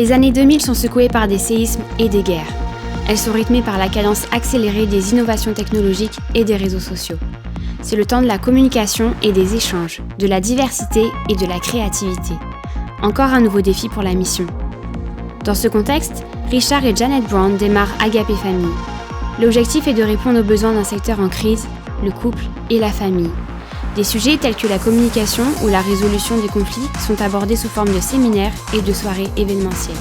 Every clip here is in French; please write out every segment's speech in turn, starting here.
Les années 2000 sont secouées par des séismes et des guerres. Elles sont rythmées par la cadence accélérée des innovations technologiques et des réseaux sociaux. C'est le temps de la communication et des échanges, de la diversité et de la créativité. Encore un nouveau défi pour la mission. Dans ce contexte, Richard et Janet Brown démarrent Agapé Family. L'objectif est de répondre aux besoins d'un secteur en crise, le couple et la famille. Des sujets tels que la communication ou la résolution des conflits sont abordés sous forme de séminaires et de soirées événementielles.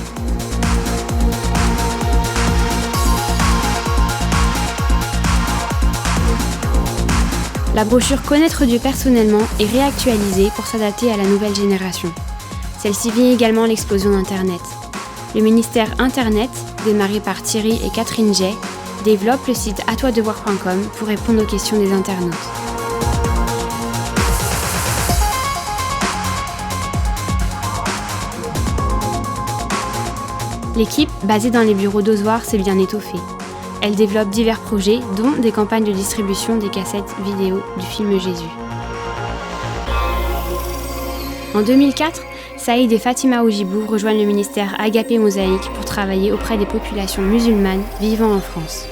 La brochure Connaître Dieu personnellement est réactualisée pour s'adapter à la nouvelle génération. Celle-ci vit également l'explosion d'Internet. Le ministère Internet, démarré par Thierry et Catherine Jay, développe le site atoidevoir.com pour répondre aux questions des internautes. L'équipe, basée dans les bureaux d'Ozoir, s'est bien étoffée. Elle développe divers projets, dont des campagnes de distribution des cassettes vidéo du film Jésus. En 2004, Saïd et Fatima Oujibou rejoignent le ministère Agapé Mosaïque pour travailler auprès des populations musulmanes vivant en France.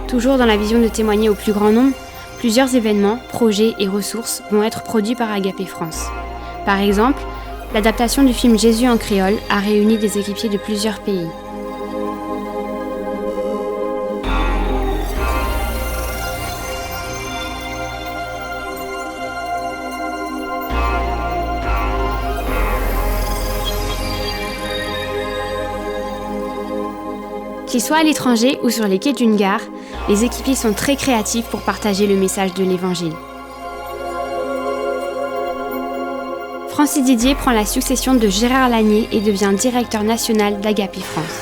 Toujours dans la vision de témoigner au plus grand nombre, plusieurs événements, projets et ressources vont être produits par Agapé France. Par exemple, l'adaptation du film Jésus en créole a réuni des équipiers de plusieurs pays. Qu'ils soient à l'étranger ou sur les quais d'une gare, les équipiers sont très créatifs pour partager le message de l'Évangile. Francis Didier prend la succession de Gérard Lanier et devient directeur national d'Agapé France.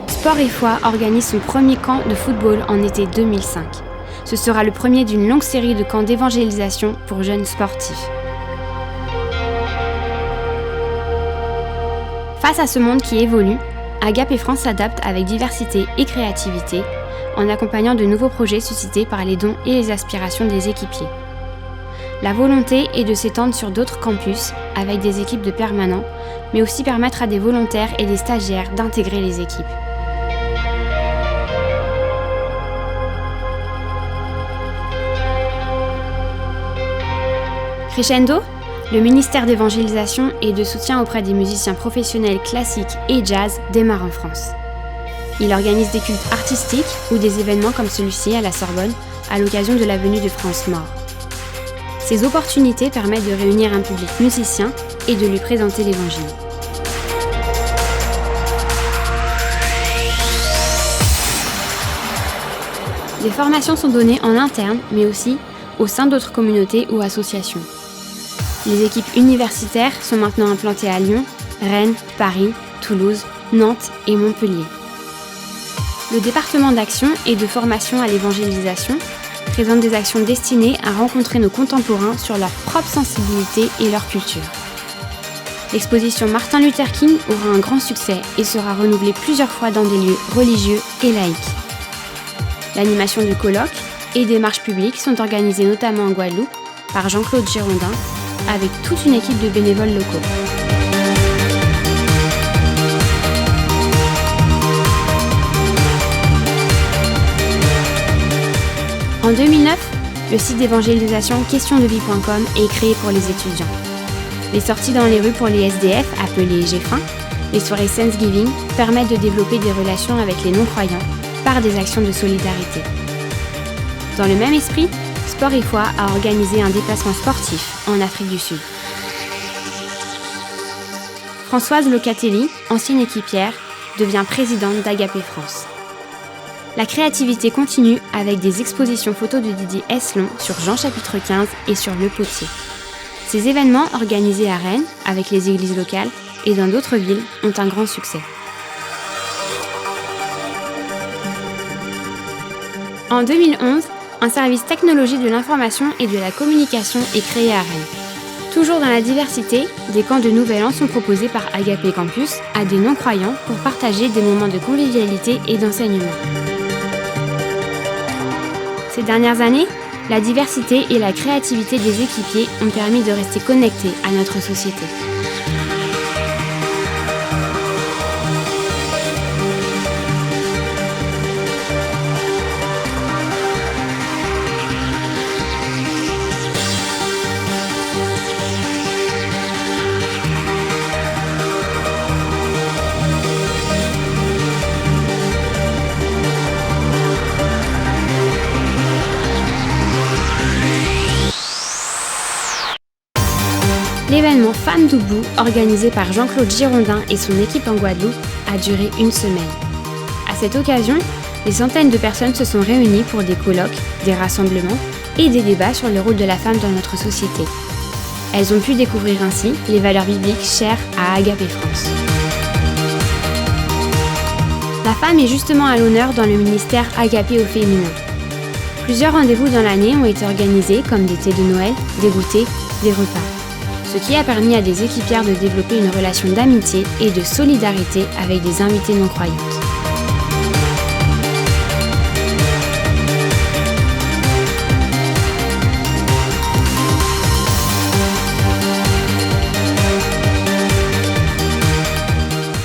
Sport et Foi organise son premier camp de football en été 2005. Ce sera le premier d'une longue série de camps d'évangélisation pour jeunes sportifs. Face à ce monde qui évolue, Agapé France s'adapte avec diversité et créativité en accompagnant de nouveaux projets suscités par les dons et les aspirations des équipiers. La volonté est de s'étendre sur d'autres campus avec des équipes de permanents, mais aussi permettre à des volontaires et des stagiaires d'intégrer les équipes. Crescendo, le ministère d'évangélisation et de soutien auprès des musiciens professionnels classiques et jazz démarre en France. Il organise des cultes artistiques ou des événements comme celui-ci à la Sorbonne à l'occasion de la venue de France Mort. Ces opportunités permettent de réunir un public musicien et de lui présenter l'Évangile. Des formations sont données en interne, mais aussi au sein d'autres communautés ou associations. Les équipes universitaires sont maintenant implantées à Lyon, Rennes, Paris, Toulouse, Nantes et Montpellier. Le département d'action et de formation à l'évangélisation présente des actions destinées à rencontrer nos contemporains sur leur propre sensibilité et leur culture. L'exposition Martin Luther King aura un grand succès et sera renouvelée plusieurs fois dans des lieux religieux et laïques. L'animation de colloques et des marches publiques sont organisées notamment en Guadeloupe par Jean-Claude Girondin avec toute une équipe de bénévoles locaux. En 2009, le site d'évangélisation questionsdevie.com est créé pour les étudiants. Les sorties dans les rues pour les SDF, appelées GFIN, les soirées Thanksgiving permettent de développer des relations avec les non-croyants par des actions de solidarité. Dans le même esprit, Sport et Foi a organisé un déplacement sportif en Afrique du Sud. Françoise Locatelli, ancienne équipière, devient présidente d'Agapé France. La créativité continue avec des expositions photos de Didier Eslon sur Jean chapitre 15 et sur Le Potier. Ces événements organisés à Rennes avec les églises locales et dans d'autres villes ont un grand succès. En 2011, un service technologie de l'information et de la communication est créé à Rennes. Toujours dans la diversité, des camps de Nouvel An sont proposés par Agapé Campus à des non-croyants pour partager des moments de convivialité et d'enseignement. Ces dernières années, La diversité et la créativité des équipiers ont permis de rester connectés à notre société. L'événement Femmes debout, organisé par Jean-Claude Girondin et son équipe en Guadeloupe, a duré une semaine. À cette occasion, des centaines de personnes se sont réunies pour des colloques, des rassemblements et des débats sur le rôle de la femme dans notre société. Elles ont pu découvrir ainsi les valeurs bibliques chères à Agapé France. La femme est justement à l'honneur dans le ministère Agapé au féminin. Plusieurs rendez-vous dans l'année ont été organisés comme des thés de Noël, des goûters, des repas. Ce qui a permis à des équipières de développer une relation d'amitié et de solidarité avec des invités non-croyantes.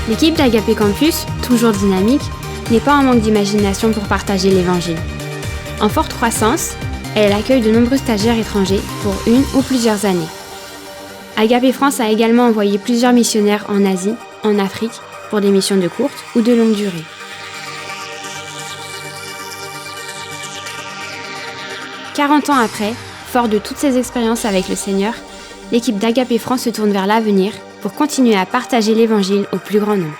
L'équipe d'Agapé Campus, toujours dynamique, n'est pas en manque d'imagination pour partager l'Évangile. En forte croissance, elle accueille de nombreux stagiaires étrangers pour une ou plusieurs années. Agapé France a également envoyé plusieurs missionnaires en Asie, en Afrique, pour des missions de courte ou de longue durée. « 40 ans après, fort de toutes ces expériences avec le Seigneur, l'équipe d'Agapé France se tourne vers l'avenir pour continuer à partager l'Évangile au plus grand nombre.